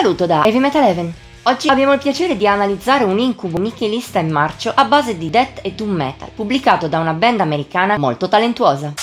saluto da Heavy Metal Heaven. Oggi abbiamo il piacere di analizzare un incubo nichilista in marcio a base di death e doom metal, pubblicato da una band americana molto talentuosa.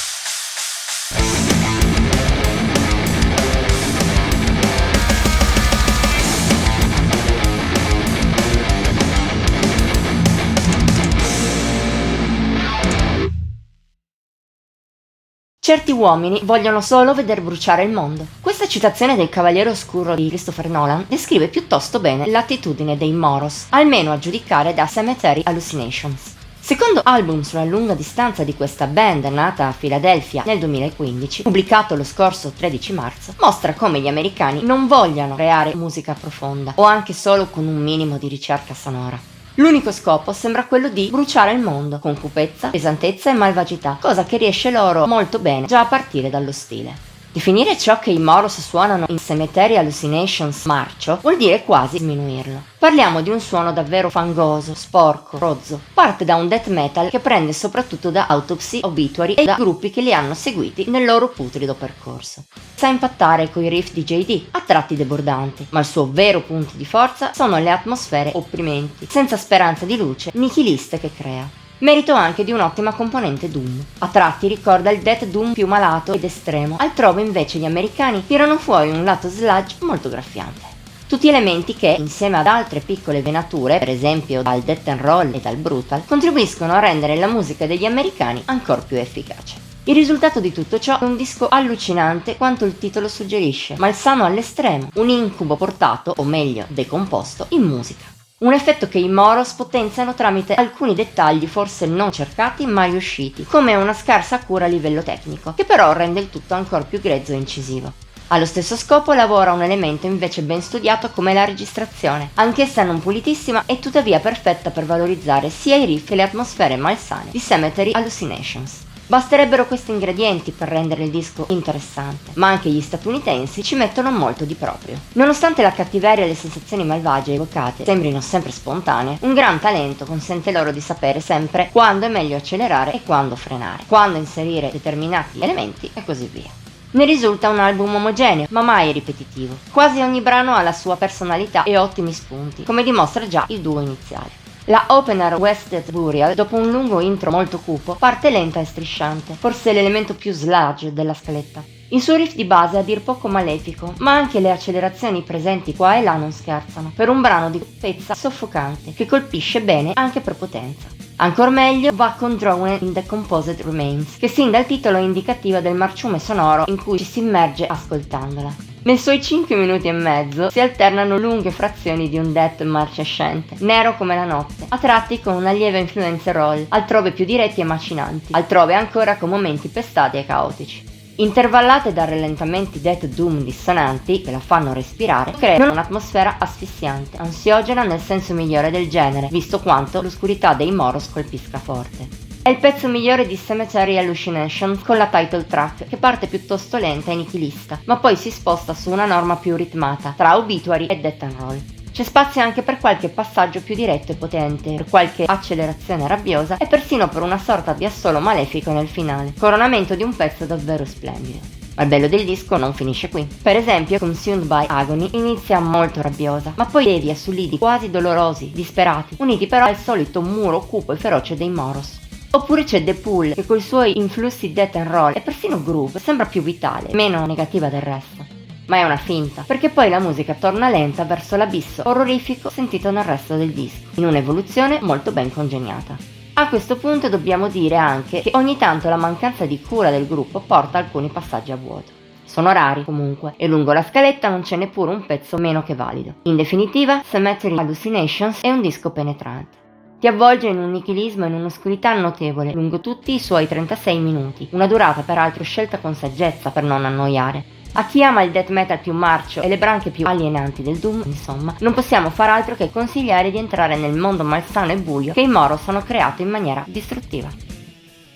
Certi uomini vogliono solo veder bruciare il mondo. Questa citazione del Cavaliere Oscuro di Christopher Nolan descrive piuttosto bene l'attitudine dei Moros, almeno a giudicare da Cemetery Hallucinations. Secondo album sulla lunga distanza di questa band nata a Filadelfia nel 2015, pubblicato lo scorso 13 marzo, mostra come gli americani non vogliano creare musica profonda o anche solo con un minimo di ricerca sonora. L'unico scopo sembra quello di bruciare il mondo, con cupezza, pesantezza e malvagità, cosa che riesce loro molto bene già a partire dallo stile. Definire ciò che i Moros suonano in Cemetery Hallucinations marcio vuol dire quasi sminuirlo. Parliamo di un suono davvero fangoso, sporco, rozzo. Parte da un death metal che prende soprattutto da Autopsy, Obituary e da gruppi che li hanno seguiti nel loro putrido percorso. Sa impattare coi riff di JD, a tratti debordanti, ma il suo vero punto di forza sono le atmosfere opprimenti, senza speranza di luce, nichiliste che crea. Merito anche di un'ottima componente doom. A tratti ricorda il death doom più malato ed estremo, altrove invece gli americani tirano fuori un lato sludge molto graffiante. Tutti elementi che, insieme ad altre piccole venature, per esempio dal death and roll e dal brutal, contribuiscono a rendere la musica degli americani ancora più efficace. Il risultato di tutto ciò è un disco allucinante quanto il titolo suggerisce, malsano all'estremo, un incubo portato, o meglio, decomposto, in musica. Un effetto che i Moros potenziano tramite alcuni dettagli forse non cercati ma riusciti, come una scarsa cura a livello tecnico, che però rende il tutto ancora più grezzo e incisivo. Allo stesso scopo lavora un elemento invece ben studiato come la registrazione, anch'essa non pulitissima e tuttavia perfetta per valorizzare sia i riff che le atmosfere malsane di Cemetery Hallucinations. Basterebbero questi ingredienti per rendere il disco interessante, ma anche gli statunitensi ci mettono molto di proprio. Nonostante la cattiveria e le sensazioni malvagie evocate sembrino sempre spontanee, un gran talento consente loro di sapere sempre quando è meglio accelerare e quando frenare, quando inserire determinati elementi e così via. Ne risulta un album omogeneo, ma mai ripetitivo. Quasi ogni brano ha la sua personalità e ottimi spunti, come dimostra già il duo iniziale. La opener Wasted Burial, dopo un lungo intro molto cupo, parte lenta e strisciante, forse l'elemento più sludge della scaletta. Il suo riff di base è a dir poco malefico, ma anche le accelerazioni presenti qua e là non scherzano, per un brano di pezza soffocante, che colpisce bene anche per potenza. Ancor meglio va con Drowned in the Composed Remains, che sin dal titolo è indicativa del marciume sonoro in cui ci si immerge ascoltandola. Nei suoi 5 minuti e mezzo si alternano lunghe frazioni di un death marcescente, nero come la notte, a tratti con una lieve influenza roll, altrove più diretti e macinanti, altrove ancora con momenti pestati e caotici. Intervallate da rallentamenti death doom dissonanti che la fanno respirare, creano un'atmosfera asfissiante, ansiogena nel senso migliore del genere, visto quanto l'oscurità dei Moros colpisca forte. È il pezzo migliore di Cemetery Hallucinations con la title track, che parte piuttosto lenta e nichilista, ma poi si sposta su una norma più ritmata, tra Obituary e Death and Roll. C'è spazio anche per qualche passaggio più diretto e potente, per qualche accelerazione rabbiosa e persino per una sorta di assolo malefico nel finale, coronamento di un pezzo davvero splendido. Ma il bello del disco non finisce qui. Per esempio, Consumed by Agony inizia molto rabbiosa, ma poi devia su lidi quasi dolorosi, disperati, uniti però al solito muro cupo e feroce dei Moros. Oppure c'è The Pool, che coi suoi influssi death and roll e persino groove sembra più vitale, meno negativa del resto. Ma è una finta, perché poi la musica torna lenta verso l'abisso orrorifico sentito nel resto del disco, in un'evoluzione molto ben congegnata. A questo punto dobbiamo dire anche che ogni tanto la mancanza di cura del gruppo porta alcuni passaggi a vuoto. Sono rari comunque, e lungo la scaletta non c'è neppure un pezzo meno che valido. In definitiva, Cemetery Hallucinations è un disco penetrante. Ti avvolge in un nichilismo e in un'oscurità notevole lungo tutti i suoi 36 minuti, una durata peraltro scelta con saggezza per non annoiare. A chi ama il death metal più marcio e le branche più alienanti del doom, insomma, non possiamo far altro che consigliare di entrare nel mondo malsano e buio che i Moros hanno creato in maniera distruttiva.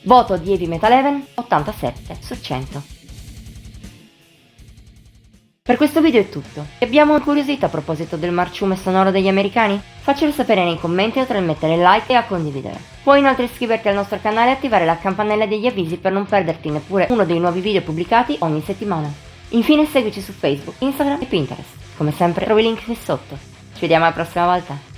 Voto di Heavy Metal Heaven 87 su 100. Per questo video è tutto. Abbiamo incuriosito a proposito del marciume sonoro degli americani? Faccelo sapere nei commenti oltre a mettere like e a condividere. Puoi inoltre iscriverti al nostro canale e attivare la campanella degli avvisi per non perderti neppure uno dei nuovi video pubblicati ogni settimana. Infine seguici su Facebook, Instagram e Pinterest. Come sempre trovi il link qui sotto. Ci vediamo la prossima volta.